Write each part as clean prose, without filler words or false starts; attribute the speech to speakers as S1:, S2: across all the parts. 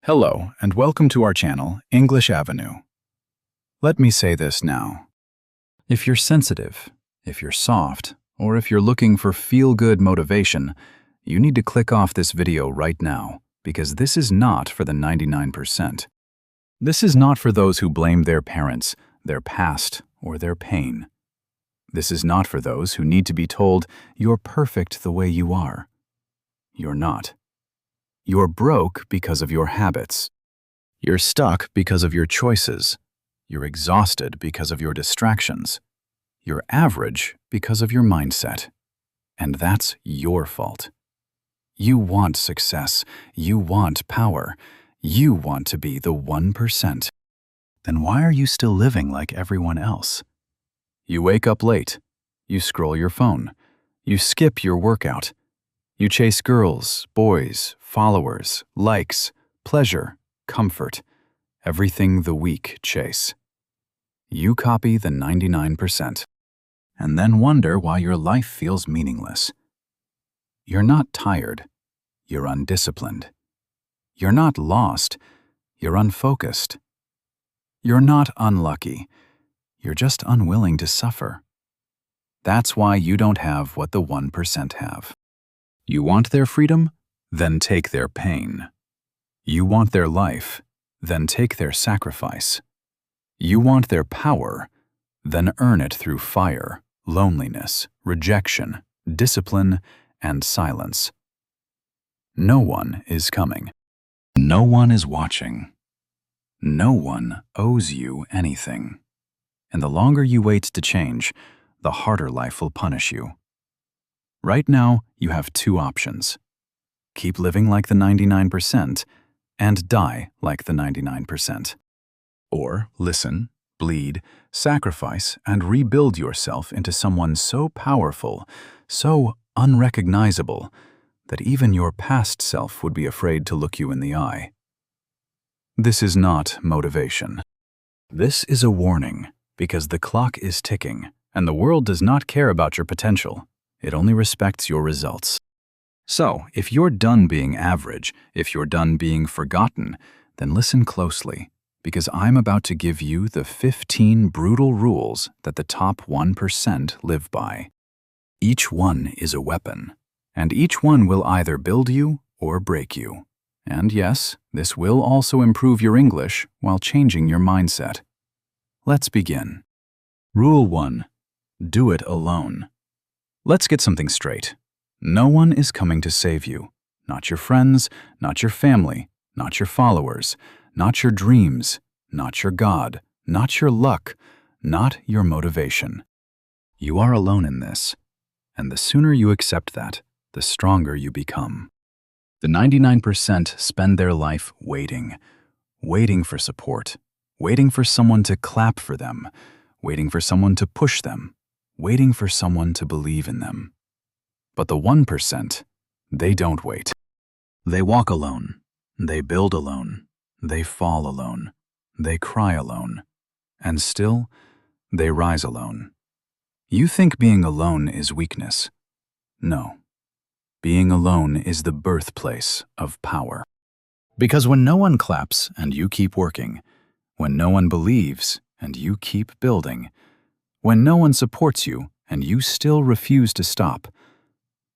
S1: Hello, and welcome to our channel, English Avenue. Let me say this now. If you're sensitive, if you're soft, or if you're looking for feel-good motivation, you need to click off this video right now, because this is not for the 99%. This is not for those who blame their parents, their past, or their pain. This is not for those who need to be told, you're perfect the way you are. You're not. You're broke because of your habits. You're stuck because of your choices. You're exhausted because of your distractions. You're average because of your mindset. And that's your fault. You want success. You want power. You want to be the 1%. Then why are you still living like everyone else? You wake up late. You scroll your phone. You skip your workout. You chase girls, boys, followers, likes, pleasure, comfort, everything the weak chase. You copy the 99%, and then wonder why your life feels meaningless. You're not tired. You're undisciplined. You're not lost. You're unfocused. You're not unlucky. You're just unwilling to suffer. That's why you don't have what the 1% have. You want their freedom? Then take their pain. You want their life? Then take their sacrifice. You want their power? Then earn it through fire, loneliness, rejection, discipline, and silence. No one is coming. No one is watching. No one owes you anything. And the longer you wait to change, the harder life will punish you. Right now, you have two options. Keep living like the 99% and die like the 99%. Or listen, bleed, sacrifice, and rebuild yourself into someone so powerful, so unrecognizable, that even your past self would be afraid to look you in the eye. This is not motivation. This is a warning, because the clock is ticking, and the world does not care about your potential. It only respects your results. So, if you're done being average, if you're done being forgotten, then listen closely, because I'm about to give you the 15 brutal rules that the top 1% live by. Each one is a weapon, and each one will either build you or break you. And yes, this will also improve your English while changing your mindset. Let's begin. Rule 1. Do it alone. Let's get something straight. No one is coming to save you. Not your friends, not your family, not your followers, not your dreams, not your God, not your luck, not your motivation. You are alone in this, and the sooner you accept that, the stronger you become. The 99% spend their life waiting for support, waiting for someone to clap for them, waiting for someone to push them, waiting for someone to believe in them. But the 1%, they don't wait. They walk alone. They build alone. They fall alone. They cry alone. And still, they rise alone. You think being alone is weakness. No. Being alone is the birthplace of power. Because when no one claps and you keep working, when no one believes and you keep building, when no one supports you and you still refuse to stop,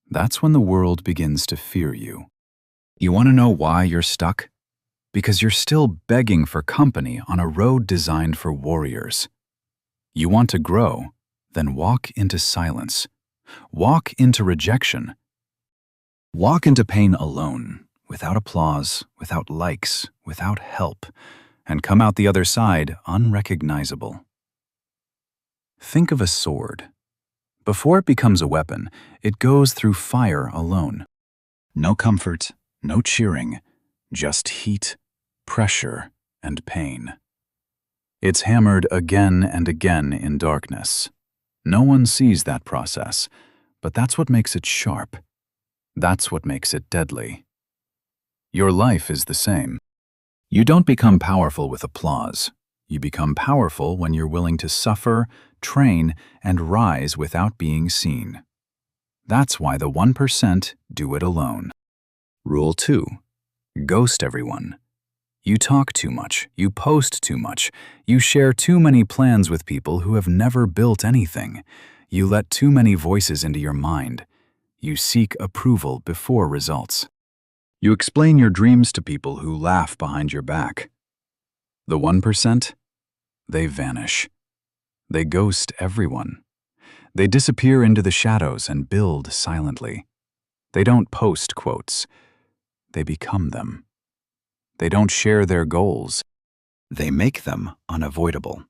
S1: that's when the world begins to fear you. You want to know why you're stuck? Because you're still begging for company on a road designed for warriors. You want to grow? Then walk into silence. Walk into rejection. Walk into pain alone, without applause, without likes, without help, and come out the other side unrecognizable. Think of a sword. Before it becomes a weapon, it goes through fire alone. No comfort, no cheering, just heat, pressure, and pain. It's hammered again and again in darkness. No one sees that process, but that's what makes it sharp. That's what makes it deadly. Your life is the same. You don't become powerful with applause. You become powerful when you're willing to suffer, train, and rise without being seen. That's why the 1% do it alone. Rule 2. Ghost everyone. You talk too much, you post too much, you share too many plans with people who have never built anything. You let too many voices into your mind. You seek approval before results. You explain your dreams to people who laugh behind your back. The 1%? They vanish. They ghost everyone. They disappear into the shadows and build silently. They don't post quotes. They become them. They don't share their goals. They make them unavoidable.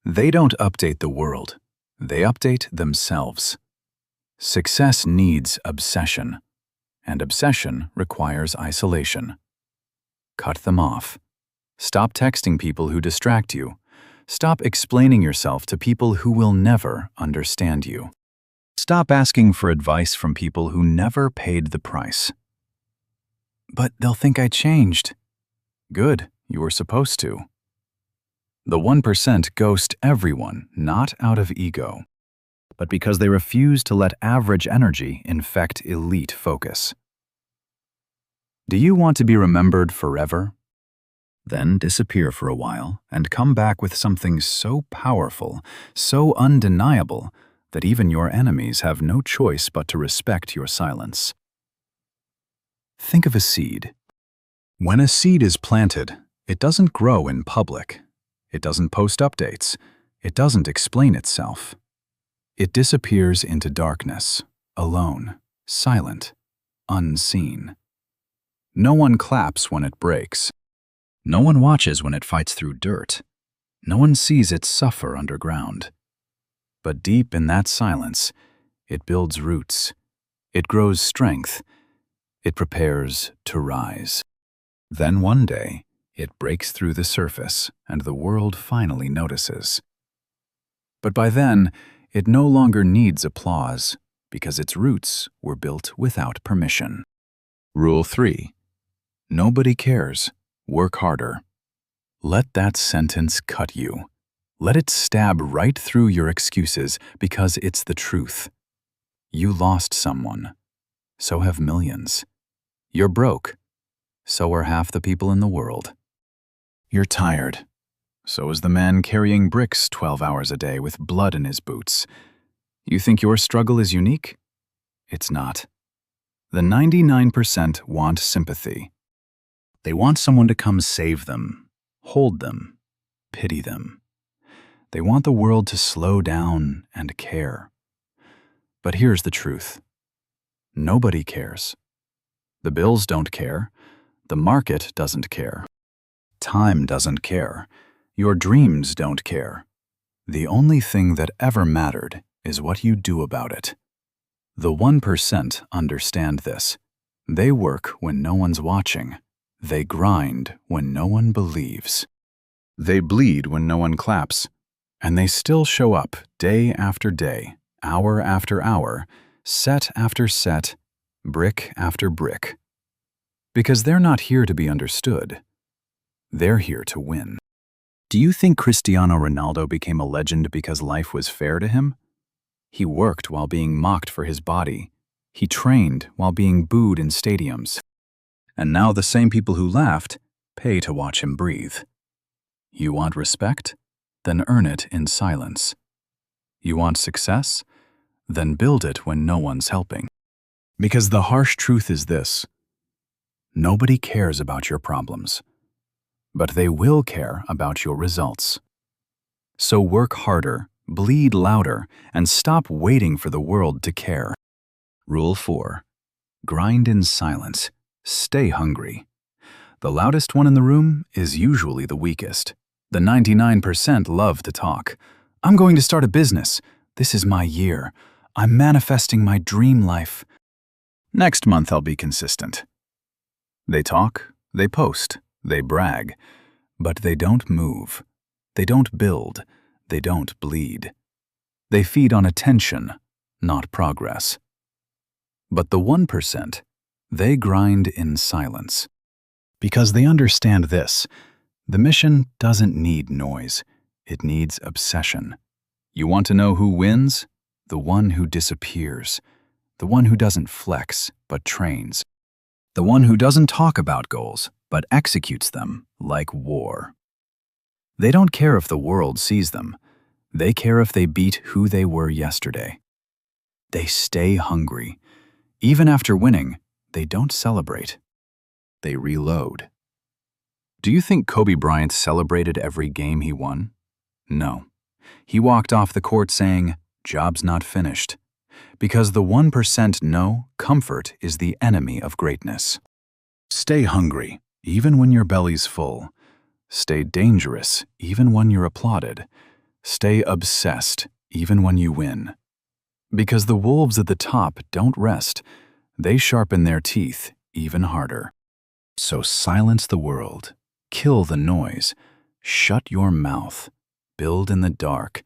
S1: They don't update the world. They update themselves. Success needs obsession, and obsession requires isolation. Cut them off. Stop texting people who distract you. Stop explaining yourself to people who will never understand you. Stop asking for advice from people who never paid the price. But they'll think I changed. Good, you were supposed to. The 1% ghost everyone, not out of ego, but because they refuse to let average energy infect elite focus. Do you want to be remembered forever? Then disappear for a while and come back with something so powerful, so undeniable, that even your enemies have no choice but to respect your silence. Think of a seed. When a seed is planted, it doesn't grow in public. It doesn't post updates. It doesn't explain itself. It disappears into darkness, alone, silent, unseen. No one claps when it breaks. No one watches when it fights through dirt. No one sees it suffer underground. But deep in that silence, it builds roots. It grows strength. It prepares to rise. Then one day, it breaks through the surface and the world finally notices. But by then, it no longer needs applause because its roots were built without permission. Rule 3. Nobody cares. Work harder. Let that sentence cut you. Let it stab right through your excuses because it's the truth. You lost someone. So have millions. You're broke. So are half the people in the world. You're tired. So is the man carrying bricks 12 hours a day with blood in his boots. You think your struggle is unique? It's not. The 99% want sympathy. They want someone to come save them, hold them, pity them. They want the world to slow down and care. But here's the truth. Nobody cares. The bills don't care. The market doesn't care. Time doesn't care. Your dreams don't care. The only thing that ever mattered is what you do about it. The 1% understand this. They work when no one's watching. They grind when no one believes. They bleed when no one claps. And they still show up day after day, hour after hour, set after set, brick after brick. Because they're not here to be understood. They're here to win. Do you think Cristiano Ronaldo became a legend because life was fair to him? He worked while being mocked for his body. He trained while being booed in stadiums. And now the same people who laughed pay to watch him breathe. You want respect? Then earn it in silence. You want success? Then build it when no one's helping. Because the harsh truth is this: nobody cares about your problems, but they will care about your results. So work harder, bleed louder, and stop waiting for the world to care. Rule 4. Grind in silence. Stay hungry. The loudest one in the room is usually the weakest. The 99% love to talk. I'm going to start a business. This is my year. I'm manifesting my dream life. Next month I'll be consistent. They talk, they post, they brag, but they don't move. They don't build. They don't bleed. They feed on attention, not progress. But the 1%, they grind in silence. Because they understand this: the mission doesn't need noise. It needs obsession. You want to know who wins? The one who disappears. The one who doesn't flex, but trains. The one who doesn't talk about goals, but executes them like war. They don't care if the world sees them. They care if they beat who they were yesterday. They stay hungry. Even after winning, they don't celebrate. They reload. Do you think Kobe Bryant celebrated every game he won? No. He walked off the court saying, "Job's not finished." Because the 1% know comfort is the enemy of greatness. Stay hungry, even when your belly's full. Stay dangerous, even when you're applauded. Stay obsessed, even when you win. Because the wolves at the top don't rest. They sharpen their teeth even harder. So silence the world. Kill the noise. Shut your mouth. Build in the dark.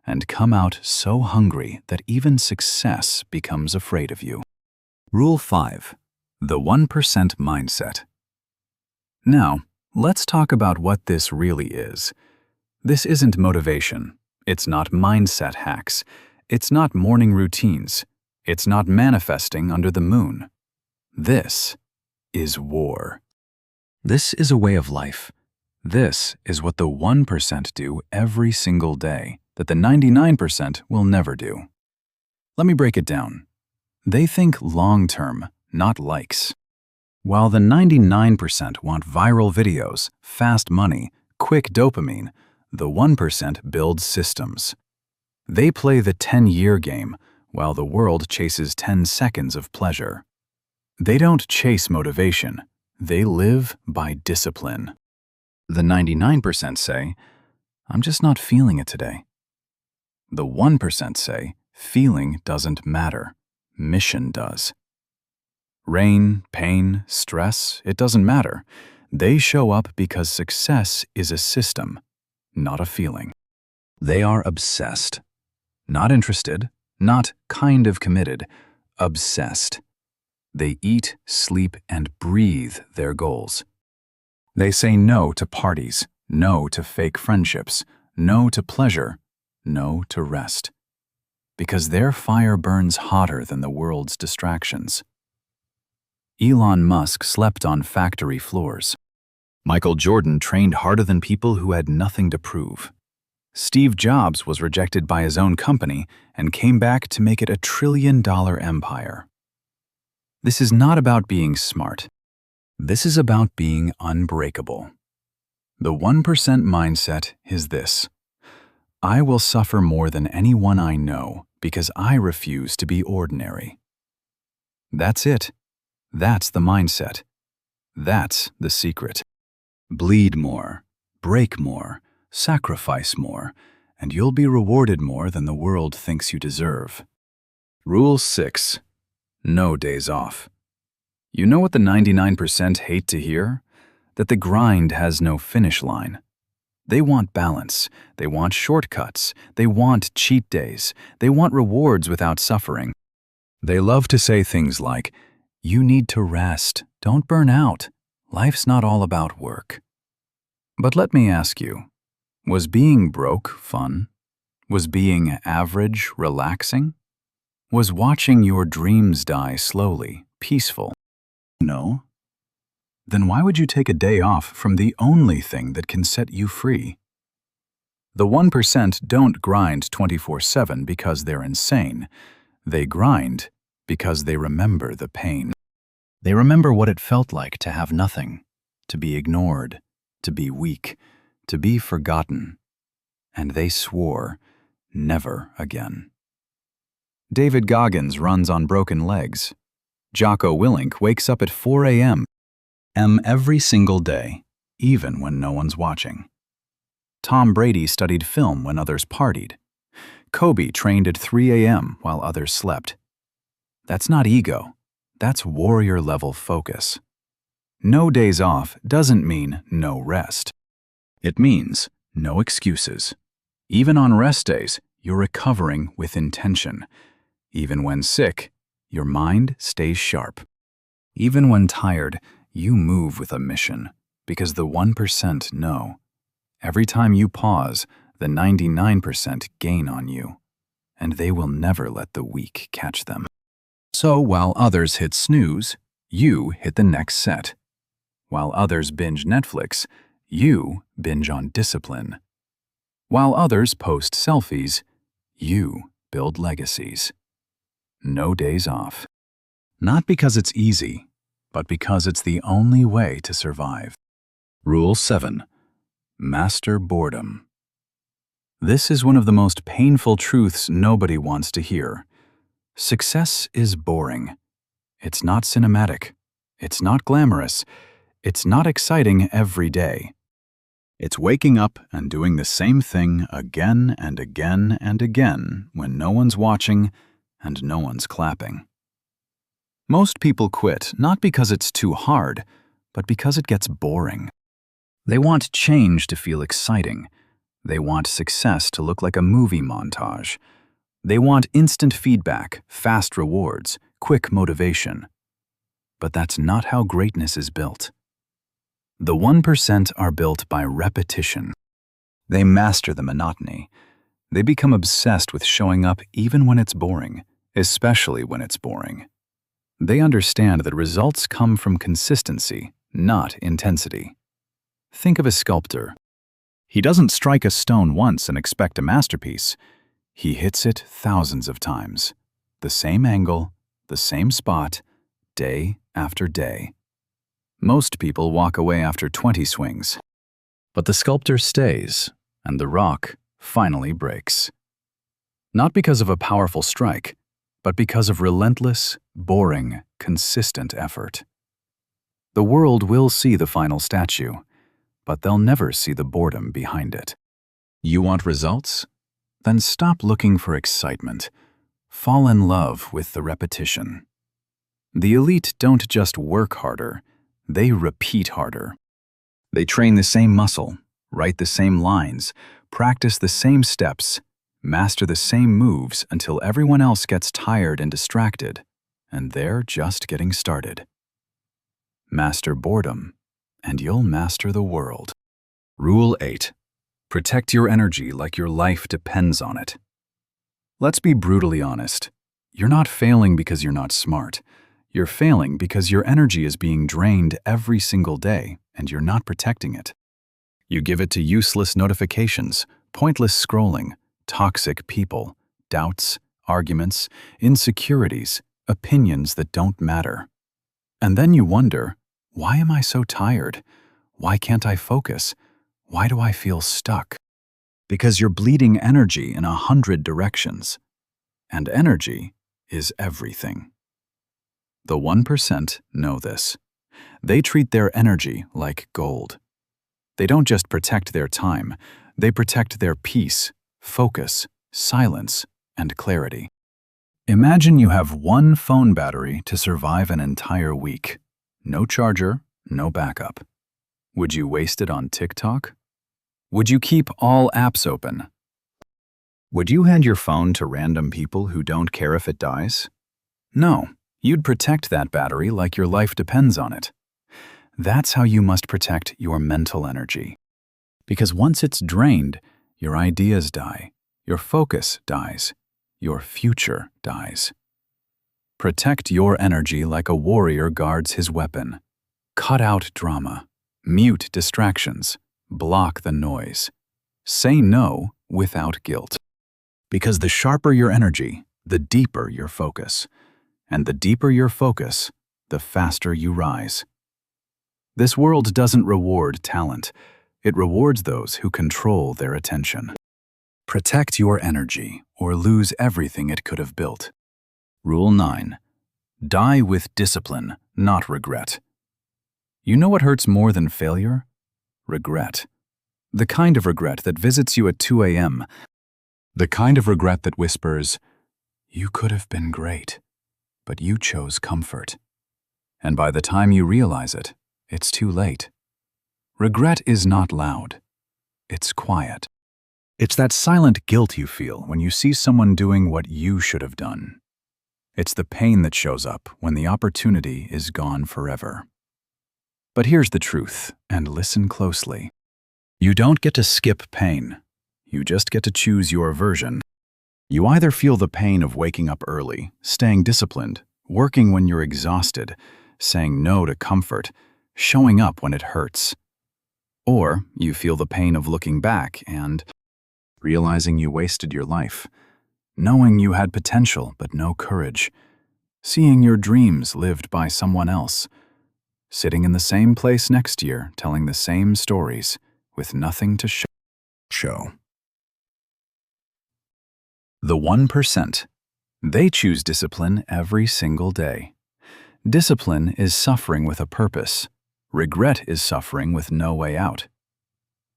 S1: And come out so hungry that even success becomes afraid of you. Rule 5. The 1% mindset. Now, let's talk about what this really is. This isn't motivation. It's not mindset hacks. It's not morning routines. It's not manifesting under the moon. This is war. This is a way of life. This is what the 1% do every single day that the 99% will never do. Let me break it down. They think long-term, not likes. While the 99% want viral videos, fast money, quick dopamine, the 1% builds systems. They play the 10-year game, while the world chases 10 seconds of pleasure. They don't chase motivation. They live by discipline. The 99% say, "I'm just not feeling it today." The 1% say, "Feeling doesn't matter. Mission does." Rain, pain, stress, it doesn't matter. They show up because success is a system, not a feeling. They are obsessed. Not interested, not kind of committed, obsessed. They eat, sleep, and breathe their goals. They say no to parties, no to fake friendships, no to pleasure, no to rest. Because their fire burns hotter than the world's distractions. Elon Musk slept on factory floors. Michael Jordan trained harder than people who had nothing to prove. Steve Jobs was rejected by his own company and came back to make it a $1 trillion empire. This is not about being smart. This is about being unbreakable. The 1% mindset is this: I will suffer more than anyone I know because I refuse to be ordinary. That's it. That's the mindset. That's the secret. Bleed more, break more, sacrifice more, and you'll be rewarded more than the world thinks you deserve. Rule 6. No days off. You know what the 99% hate to hear? That the grind has no finish line. They want balance. They want shortcuts. They want cheat days. They want rewards without suffering. They love to say things like, "You need to rest. Don't burn out. Life's not all about work." But let me ask you, was being broke fun? Was being average relaxing? Was watching your dreams die slowly peaceful? No? Then why would you take a day off from the only thing that can set you free? The 1% don't grind 24/7 because they're insane. They grind because they remember the pain. They remember what it felt like to have nothing, to be ignored, to be weak, to be forgotten. And they swore, never again. David Goggins runs on broken legs. Jocko Willink wakes up at 4 a.m. Every single day, even when no one's watching. Tom Brady studied film when others partied. Kobe trained at 3 a.m. while others slept. That's not ego. That's warrior-level focus. No days off doesn't mean no rest. It means no excuses. Even on rest days, you're recovering with intention. Even when sick, your mind stays sharp. Even when tired, you move with a mission, because the 1% know. Every time you pause, the 99% gain on you, and they will never let the weak catch them. So while others hit snooze, you hit the next set. While others binge Netflix, you binge on discipline. While others post selfies, you build legacies. No days off. Not because it's easy, but because it's the only way to survive. Rule 7. Master boredom. This is one of the most painful truths nobody wants to hear. Success is boring. It's not cinematic. It's not glamorous. It's not exciting every day. It's waking up and doing the same thing again and again and again when no one's watching and no one's clapping. Most people quit not because it's too hard, but because it gets boring. They want change to feel exciting. They want success to look like a movie montage. They want instant feedback, fast rewards, quick motivation. But that's not how greatness is built. The 1% are built by repetition. They master the monotony. They become obsessed with showing up even when it's boring, especially when it's boring. They understand that results come from consistency, not intensity. Think of a sculptor. He doesn't strike a stone once and expect a masterpiece. He hits it thousands of times. The same angle, the same spot, day after day. Most people walk away after 20 swings. But the sculptor stays, and the rock finally breaks. Not because of a powerful strike, but because of relentless, boring, consistent effort. The world will see the final statue, but they'll never see the boredom behind it. You want results? Then stop looking for excitement. Fall in love with the repetition. The elite don't just work harder, they repeat harder. They train the same muscle, write the same lines, practice the same steps, master the same moves until everyone else gets tired and distracted, and they're just getting started. Master boredom, and you'll master the world. Rule 8. Protect your energy like your life depends on it. Let's be brutally honest. You're not failing because you're not smart. You're failing because your energy is being drained every single day, and you're not protecting it. You give it to useless notifications, pointless scrolling, toxic people, doubts, arguments, insecurities, opinions that don't matter. And then you wonder, why am I so tired? Why can't I focus? Why do I feel stuck? Because you're bleeding energy in 100 directions. And energy is everything. The 1% know this. They treat their energy like gold. They don't just protect their time, they protect their peace, focus, silence, and clarity. Imagine you have one phone battery to survive an entire week. No charger, no backup. Would you waste it on TikTok? Would you keep all apps open? Would you hand your phone to random people who don't care if it dies? No. You'd protect that battery like your life depends on it. That's how you must protect your mental energy. Because once it's drained, your ideas die, your focus dies, your future dies. Protect your energy like a warrior guards his weapon. Cut out drama, mute distractions, block the noise. Say no without guilt. Because the sharper your energy, the deeper your focus. And the deeper your focus, the faster you rise. This world doesn't reward talent. It rewards those who control their attention. Protect your energy or lose everything it could have built. Rule 9. Die with discipline, not regret. You know what hurts more than failure? Regret. The kind of regret that visits you at 2 a.m. The kind of regret that whispers, "You could have been great, but you chose comfort." And by the time you realize it, it's too late. Regret is not loud. It's quiet. It's that silent guilt you feel when you see someone doing what you should have done. It's the pain that shows up when the opportunity is gone forever. But here's the truth, and listen closely. You don't get to skip pain. You just get to choose your version. You either feel the pain of waking up early, staying disciplined, working when you're exhausted, saying no to comfort, showing up when it hurts. Or you feel the pain of looking back and realizing you wasted your life, knowing you had potential but no courage, seeing your dreams lived by someone else, sitting in the same place next year telling the same stories with nothing to show. The 1%. They choose discipline every single day. Discipline is suffering with a purpose. Regret is suffering with no way out.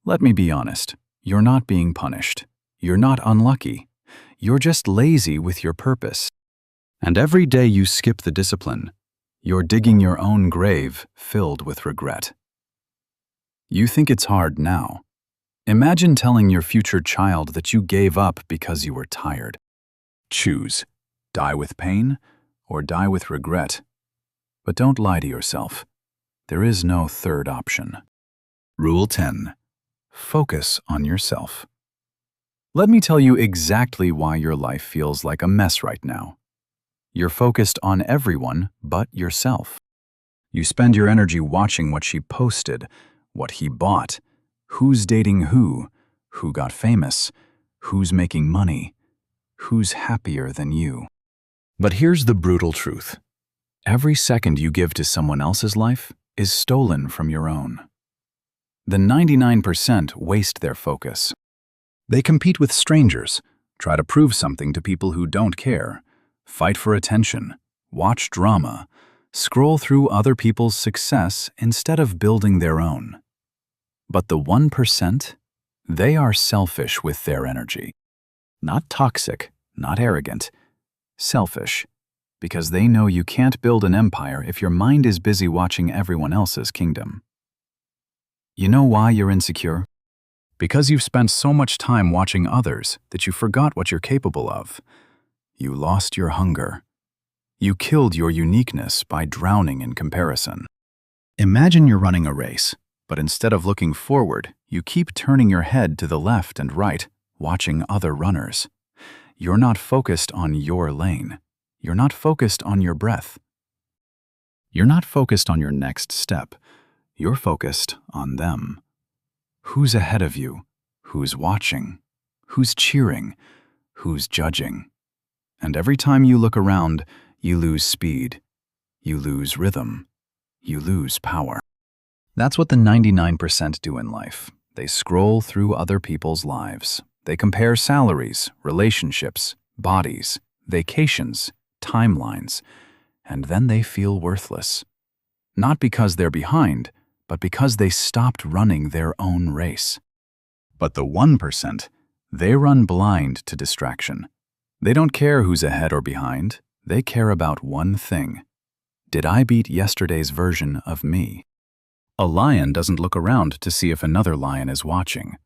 S1: Let me be honest. You're not being punished. You're not unlucky. You're just lazy with your purpose. And every day you skip the discipline, you're digging your own grave filled with regret. You think it's hard now. Imagine telling your future child that you gave up because you were tired. Choose. Die with pain or die with regret. But don't lie to yourself. There is no third option. Rule 10. Focus on yourself. Let me tell you exactly why your life feels like a mess right now. You're focused on everyone but yourself. You spend your energy watching what she posted, what he bought, who's dating who got famous, who's making money, who's happier than you. But here's the brutal truth. Every second you give to someone else's life is stolen from your own. The 99% waste their focus. They compete with strangers, try to prove something to people who don't care, fight for attention, watch drama, scroll through other people's success instead of building their own. But the 1%, they are selfish with their energy. Not toxic, not arrogant. Selfish, because they know you can't build an empire if your mind is busy watching everyone else's kingdom. You know why you're insecure? Because you've spent so much time watching others that you forgot what you're capable of. You lost your hunger. You killed your uniqueness by drowning in comparison. Imagine you're running a race, but instead of looking forward, you keep turning your head to the left and right, watching other runners. You're not focused on your lane. You're not focused on your breath. You're not focused on your next step. You're focused on them. Who's ahead of you? Who's watching? Who's cheering? Who's judging? And every time you look around, you lose speed. You lose rhythm. You lose power. That's what the 99% do in life. They scroll through other people's lives. They compare salaries, relationships, bodies, vacations, timelines, and then they feel worthless. Not because they're behind, but because they stopped running their own race. But the 1%, they run blind to distraction. They don't care who's ahead or behind. They care about one thing. Did I beat yesterday's version of me? A lion doesn't look around to see if another lion is watching.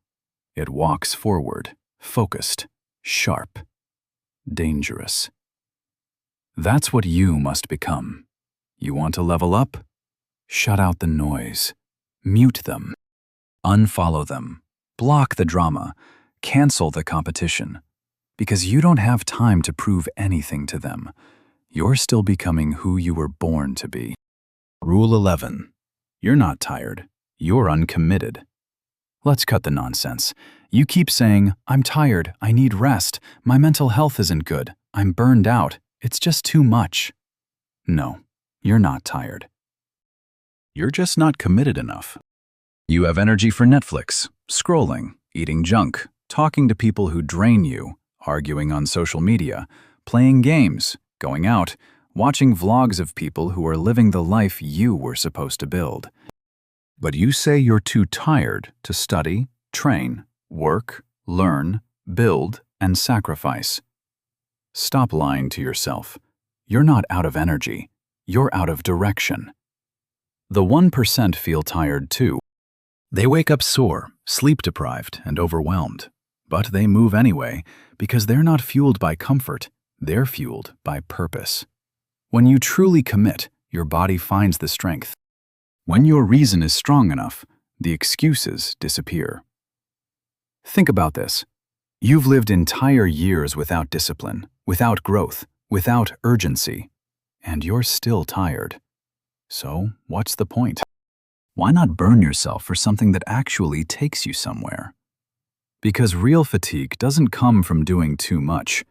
S1: It walks forward, focused, sharp, dangerous. That's what you must become. You want to level up? Shut out the noise. Mute them. Unfollow them. Block the drama. Cancel the competition. Because you don't have time to prove anything to them. You're still becoming who you were born to be. Rule 11. You're not tired. You're uncommitted. Let's cut the nonsense. You keep saying, I'm tired, I need rest, my mental health isn't good, I'm burned out, it's just too much. No, you're not tired. You're just not committed enough. You have energy for Netflix, scrolling, eating junk, talking to people who drain you, arguing on social media, playing games, going out, watching vlogs of people who are living the life you were supposed to build. But you say you're too tired to study, train, work, learn, build, and sacrifice. Stop lying to yourself. You're not out of energy. You're out of direction. The 1% feel tired too. They wake up sore, sleep-deprived, and overwhelmed. But they move anyway because they're not fueled by comfort. They're fueled by purpose. When you truly commit, your body finds the strength. When your reason is strong enough, the excuses disappear. Think about this. You've lived entire years without discipline, without growth, without urgency, and you're still tired. So, what's the point? Why not burn yourself for something that actually takes you somewhere? Because real fatigue doesn't come from doing too much.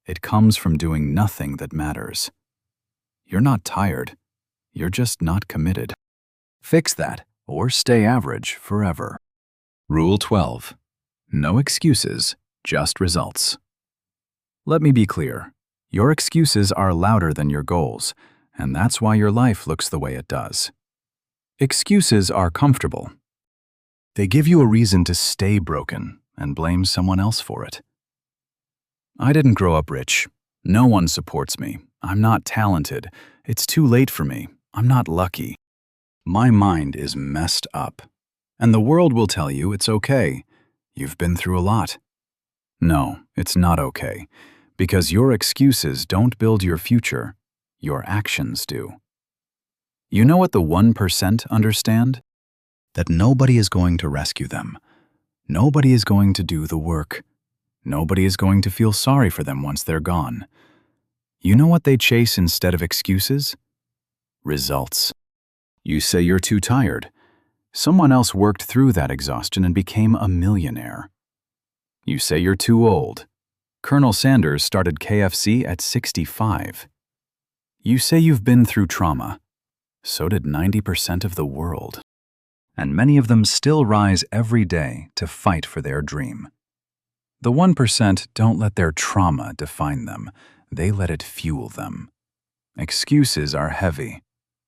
S1: It comes from doing nothing that matters. You're not tired. You're just not committed. Fix that, or stay average forever. Rule 12. No excuses, just results. Let me be clear. Your excuses are louder than your goals, and that's why your life looks the way it does. Excuses are comfortable. They give you a reason to stay broken and blame someone else for it. I didn't grow up rich. No one supports me. I'm not talented. It's too late for me. I'm not lucky. My mind is messed up. And the world will tell you it's okay. You've been through a lot. No, it's not okay. Because your excuses don't build your future. Your actions do. You know what the 1% understand? That nobody is going to rescue them. Nobody is going to do the work. Nobody is going to feel sorry for them once they're gone. You know what they chase instead of excuses? Results. You say you're too tired. Someone else worked through that exhaustion and became a millionaire. You say you're too old. Colonel Sanders started KFC at 65. You say you've been through trauma. So did 90% of the world. And many of them still rise every day to fight for their dream. The 1% don't let their trauma define them. They let it fuel them. Excuses are heavy.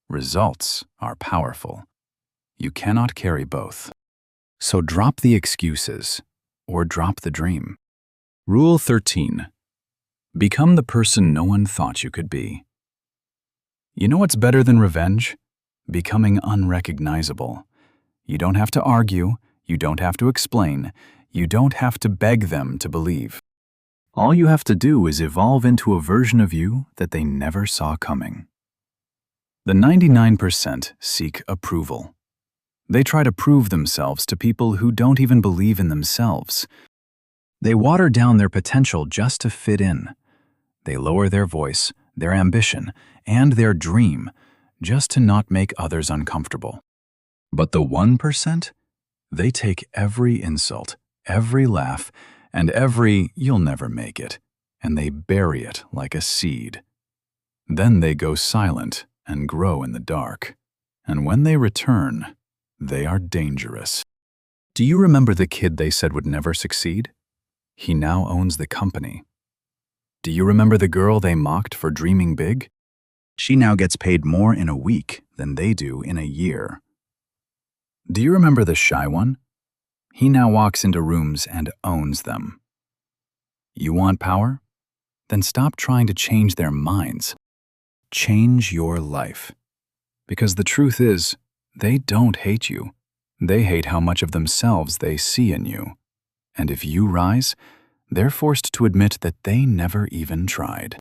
S1: Results are powerful. You cannot carry both. So drop the excuses or drop the dream. Rule 13. Become the person no one thought you could be. You know what's better than revenge? Becoming unrecognizable. You don't have to argue. You don't have to explain. You don't have to beg them to believe. All you have to do is evolve into a version of you that they never saw coming. The 99% seek approval. They try to prove themselves to people who don't even believe in themselves. They water down their potential just to fit in. They lower their voice, their ambition, and their dream just to not make others uncomfortable. But the 1%? They take every insult, every laugh, and every "you'll never make it," and they bury it like a seed. Then they go silent and grow in the dark. And when they return, they are dangerous. Do you remember the kid they said would never succeed? He now owns the company. Do you remember the girl they mocked for dreaming big? She now gets paid more in a week than they do in a year. Do you remember the shy one? He now walks into rooms and owns them. You want power? Then stop trying to change their minds. Change your life. Because the truth is, they don't hate you. They hate how much of themselves they see in you. And if you rise, they're forced to admit that they never even tried.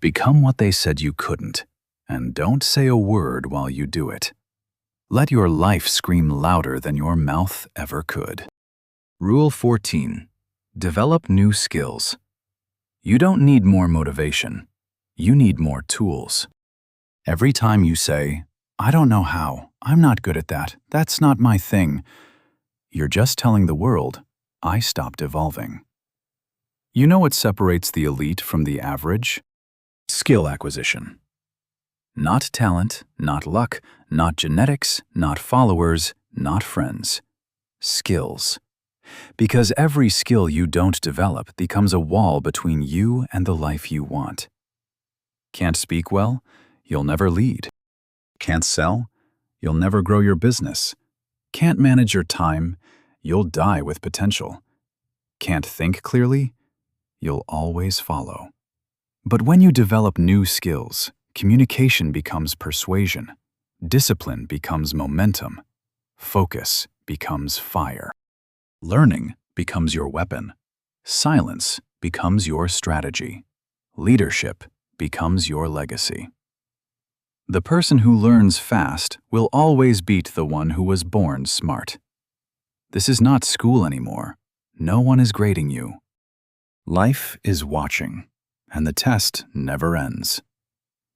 S1: Become what they said you couldn't, and don't say a word while you do it. Let your life scream louder than your mouth ever could. Rule 14. Develop new skills. You don't need more motivation. You need more tools. Every time you say, "I don't know how, I'm not good at that, that's not my thing," you're just telling the world, "I stopped evolving." You know what separates the elite from the average? Skill acquisition. Not talent, not luck, not genetics, not followers, not friends. Skills. Because every skill you don't develop becomes a wall between you and the life you want. Can't speak well? You'll never lead. Can't sell? You'll never grow your business. Can't manage your time? You'll die with potential. Can't think clearly? You'll always follow. But when you develop new skills, communication becomes persuasion. Discipline becomes momentum. Focus becomes fire. Learning becomes your weapon. Silence becomes your strategy. Leadership becomes your legacy. The person who learns fast will always beat the one who was born smart. This is not school anymore. No one is grading you. Life is watching, and the test never ends.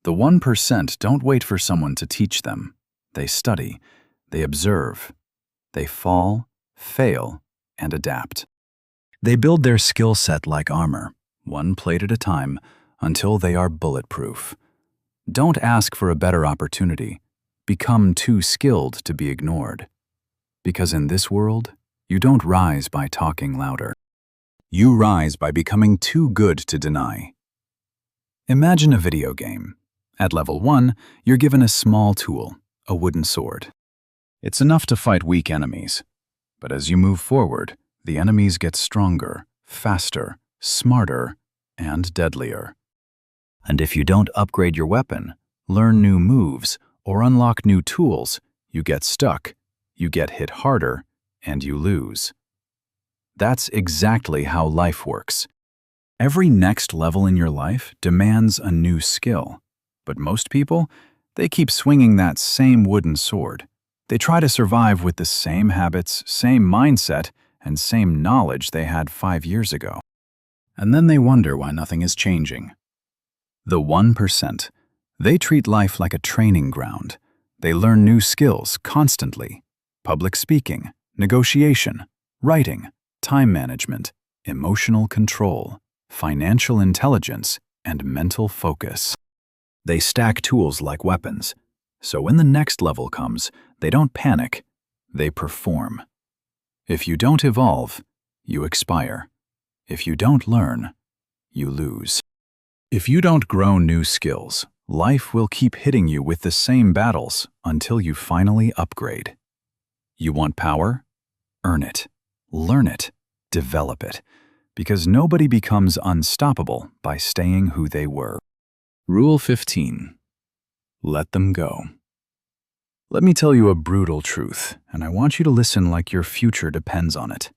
S1: The 1% don't wait for someone to teach them. They study, they observe, they fall, fail, and adapt. They build their skill set like armor, one plate at a time, until they are bulletproof. Don't ask for a better opportunity. Become too skilled to be ignored. Because in this world, you don't rise by talking louder. You rise by becoming too good to deny. Imagine a video game. At level 1, you're given a small tool, a wooden sword. It's enough to fight weak enemies. But as you move forward, the enemies get stronger, faster, smarter, and deadlier. And if you don't upgrade your weapon, learn new moves, or unlock new tools, you get stuck, you get hit harder, and you lose. That's exactly how life works. Every next level in your life demands a new skill. But most people, they keep swinging that same wooden sword. They try to survive with the same habits, same mindset, and same knowledge they had 5 years ago. And then they wonder why nothing is changing. The 1%, they treat life like a training ground. They learn new skills constantly. Public speaking, negotiation, writing, time management, emotional control, financial intelligence, and mental focus. They stack tools like weapons. So when the next level comes, they don't panic, they perform. If you don't evolve, you expire. If you don't learn, you lose. If you don't grow new skills, life will keep hitting you with the same battles until you finally upgrade. You want power? Earn it. Learn it. Develop it. Because nobody becomes unstoppable by staying who they were. Rule 15. Let them go. Let me tell you a brutal truth, and I want you to listen like your future depends on it.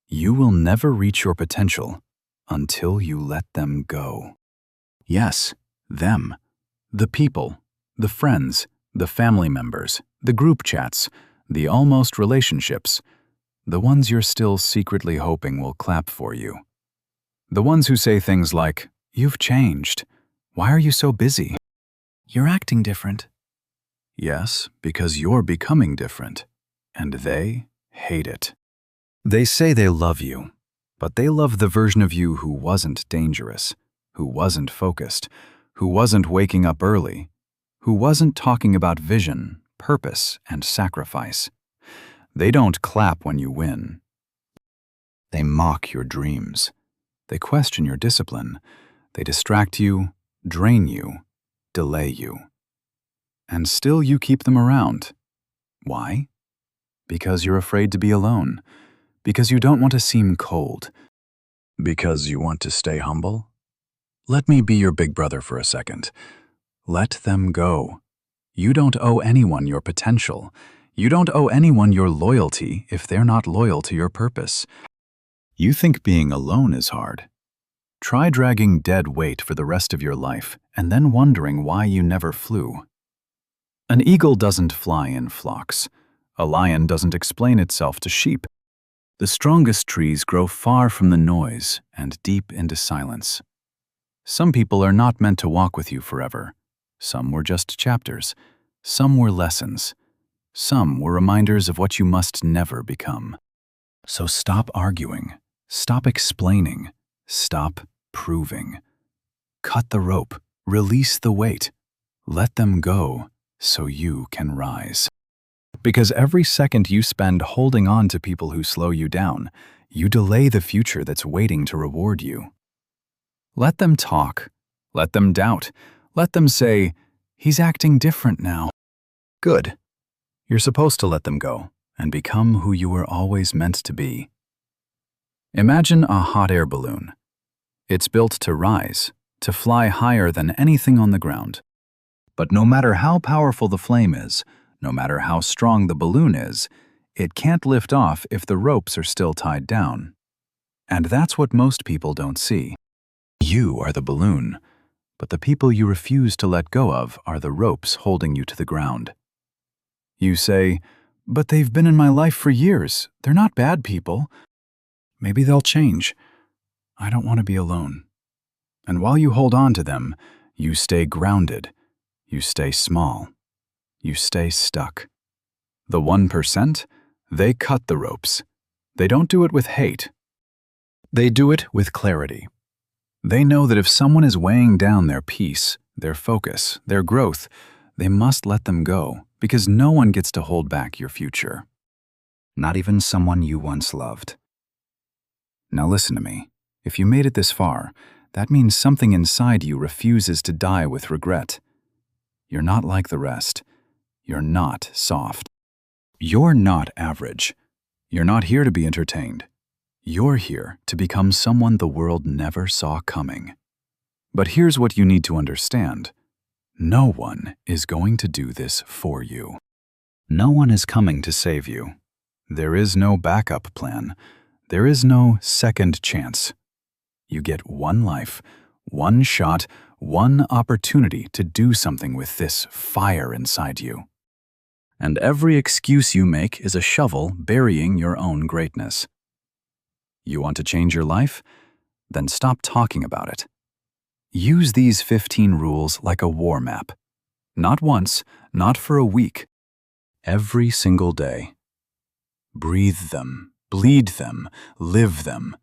S1: You will never reach your potential until you let them go. Yes, them. The people, the friends, the family members, the group chats, the almost relationships, the ones you're still secretly hoping will clap for you. The ones who say things like, "You've changed. Why are you so busy? You're acting different." Yes, because you're becoming different, and they hate it. They say they love you, but they love the version of you who wasn't dangerous, who wasn't focused, who wasn't waking up early, who wasn't talking about vision, purpose, and sacrifice. They don't clap when you win. They mock your dreams. They question your discipline. They distract you, drain you, delay you. And still you keep them around. Why? Because you're afraid to be alone. Because you don't want to seem cold. Because you want to stay humble? Let me be your big brother for a second. Let them go. You don't owe anyone your potential. You don't owe anyone your loyalty if they're not loyal to your purpose. You think being alone is hard. Try dragging dead weight for the rest of your life and then wondering why you never flew. An eagle doesn't fly in flocks. A lion doesn't explain itself to sheep. The strongest trees grow far from the noise and deep into silence. Some people are not meant to walk with you forever. Some were just chapters. Some were lessons. Some were reminders of what you must never become. So stop arguing. Stop explaining. Stop proving. Cut the rope. Release the weight. Let them go so you can rise. Because every second you spend holding on to people who slow you down, you delay the future that's waiting to reward you. Let them talk. Let them doubt. Let them say, "He's acting different now." Good. You're supposed to let them go and become who you were always meant to be. Imagine a hot air balloon. It's built to rise, to fly higher than anything on the ground. But no matter how powerful the flame is, no matter how strong the balloon is, it can't lift off if the ropes are still tied down. And that's what most people don't see. You are the balloon, but the people you refuse to let go of are the ropes holding you to the ground. You say, "But they've been in my life for years. They're not bad people. Maybe they'll change. I don't want to be alone." And while you hold on to them, You stay grounded. You stay small. You stay stuck. The 1%, they cut the ropes. They don't do it with hate. They do it with clarity. They know that if someone is weighing down their peace, their focus, their growth, they must let them go, because no one gets to hold back your future. Not even someone you once loved. Now listen to me. If you made it this far, that means something inside you refuses to die with regret. You're not like the rest. You're not soft. You're not average. You're not here to be entertained. You're here to become someone the world never saw coming. But here's what you need to understand. No one is going to do this for you. No one is coming to save you. There is no backup plan. There is no second chance. You get one life, one shot, one opportunity to do something with this fire inside you. And every excuse you make is a shovel burying your own greatness. You want to change your life? Then stop talking about it. Use these 15 rules like a war map. Not once, not for a week. Every single day. Breathe them, bleed them, live them.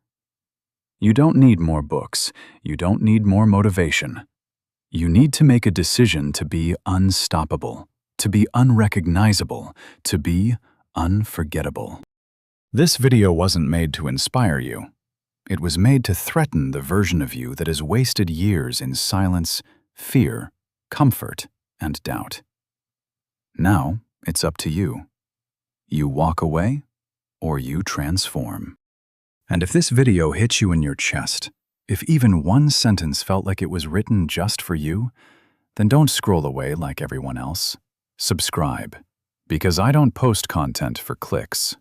S1: You don't need more books. You don't need more motivation. You need to make a decision to be unstoppable, to be unrecognizable, to be unforgettable. This video wasn't made to inspire you. It was made to threaten the version of you that has wasted years in silence, fear, comfort, and doubt. Now, it's up to you. You walk away, or you transform. And if this video hit you in your chest, if even one sentence felt like it was written just for you, then don't scroll away like everyone else. Subscribe, because I don't post content for clicks.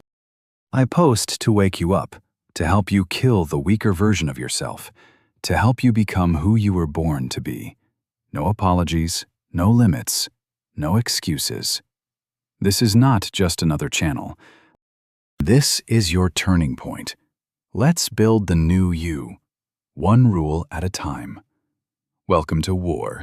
S1: I post to wake you up, to help you kill the weaker version of yourself, to help you become who you were born to be. No apologies, no limits, no excuses. This is not just another channel. This is your turning point. Let's build the new you, one rule at a time. Welcome to war.